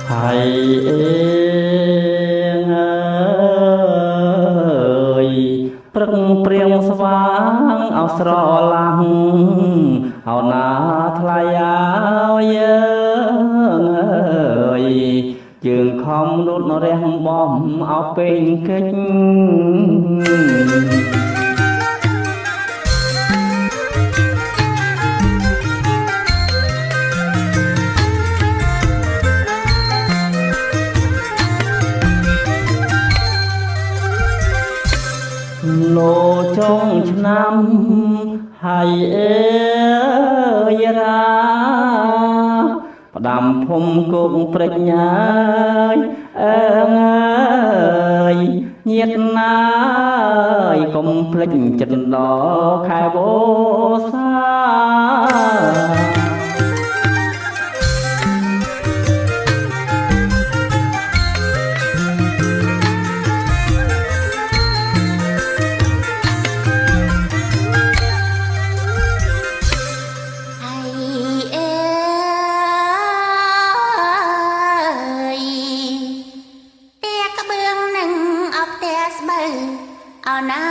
thầy ơiព្រឹកព្រៀងស្វាងអោស្រឡាំងអោណាថ្លៃអើយជើងខំនុតរះបំអោពេញកិច្ចលោចុងឆ្នាំហើយអើយរាផ្ដាំភុំគង់ប្រាជ្ញាអើយញាតណាយកុំភ្លេចចិត្តដល់ខែវសាអោណា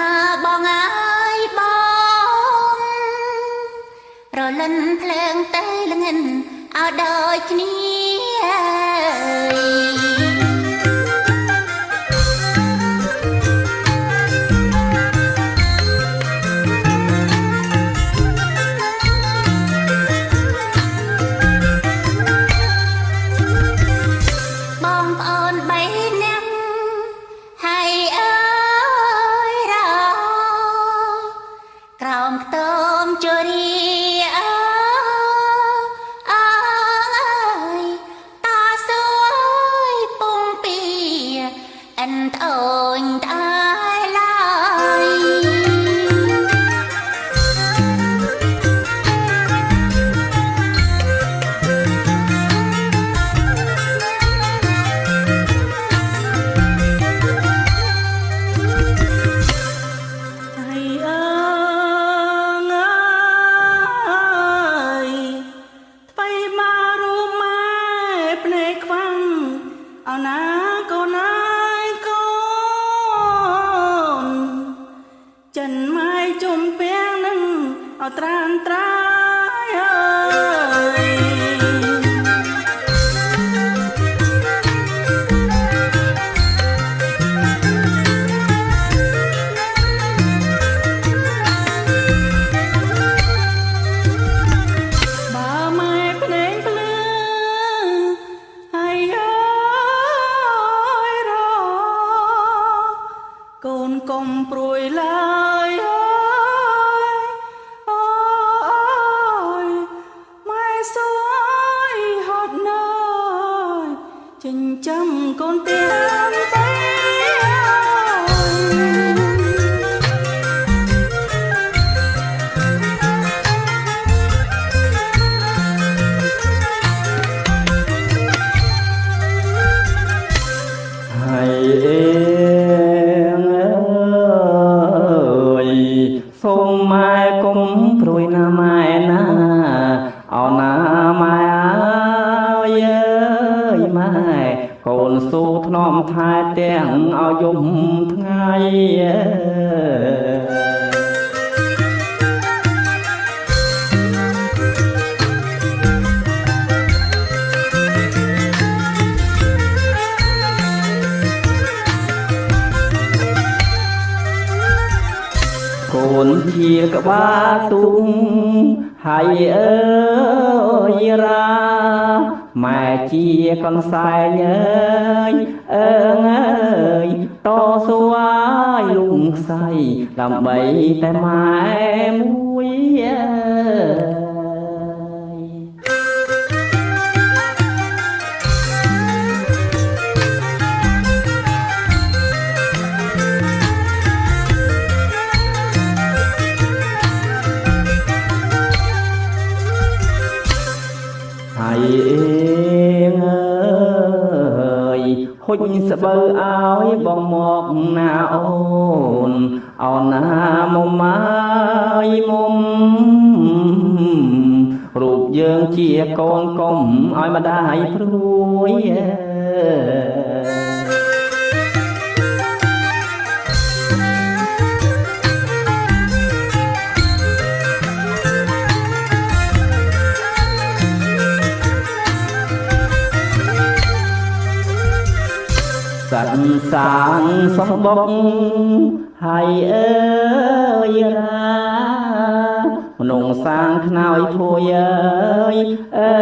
បងអើយបងរលិនភ្លើងទៅល្ងិនអោដូចគ្នាបងប្អូនបីនាក់ហើយអើក្រោមខ្ទមជរីអើយតាសួយពងពីអិនត្អូញត្អើយឡើយអោណាកូនអើយកូនចិនម៉ែជុំពាំងនឹងអត់ត្រានត្រាយអើយបើម៉ែភ្នែកភ្លឺហើយកូនកុំព្រួយឡើយអើយម៉ែសួយហត់ណាស់ចិញ្ចឹមកូនទាំងបីសូមម៉ែកុំព្រួយណាម៉ែណាអោណាម៉ែអើយម៉ែកូនស៊ូថ្នមថែទាំងឲ្យយំថ្ងៃកូនជាក្បាលទុំហើយអើយរាម៉ែជាកនសែងអើយតស៊ូឲ្យលំខ្សៃដើម្បីតែម៉ែមួយហើយអើយហុចស្បូវឲ្យបងមកណាអូនអោណាមុំអើយមុំ រូបយើងជាកូនកុំឲ្យម្ដាយព្រួយសត្វសាងសំបុកហើយអើយរាមនុស្សសាងខ្នើយធួយអើយអើ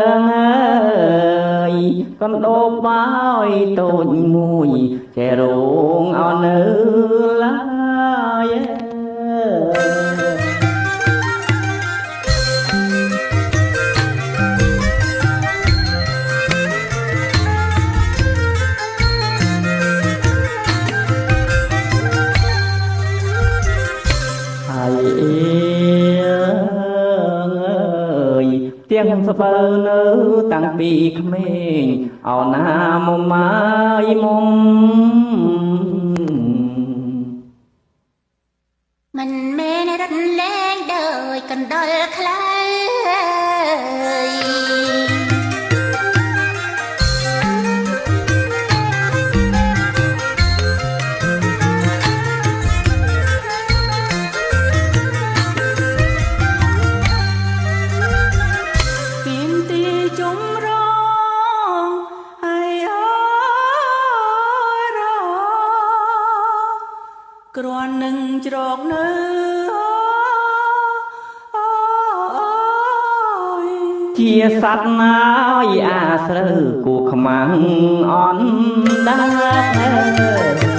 យកណ្ដោបឲ្យតូចមួយចេះរងអស់នៅឡើយទាំងស្ពើនៅតាំងពីក្មេងអោណាមុំម៉ាយមុំមិនមែនរត់លេងដោយកណ្ដុរខ្លាយគ្រាន់នឹងច្រកនៅជាសត្វណាយអាស្រូវគូខ្មាំងអន់ដា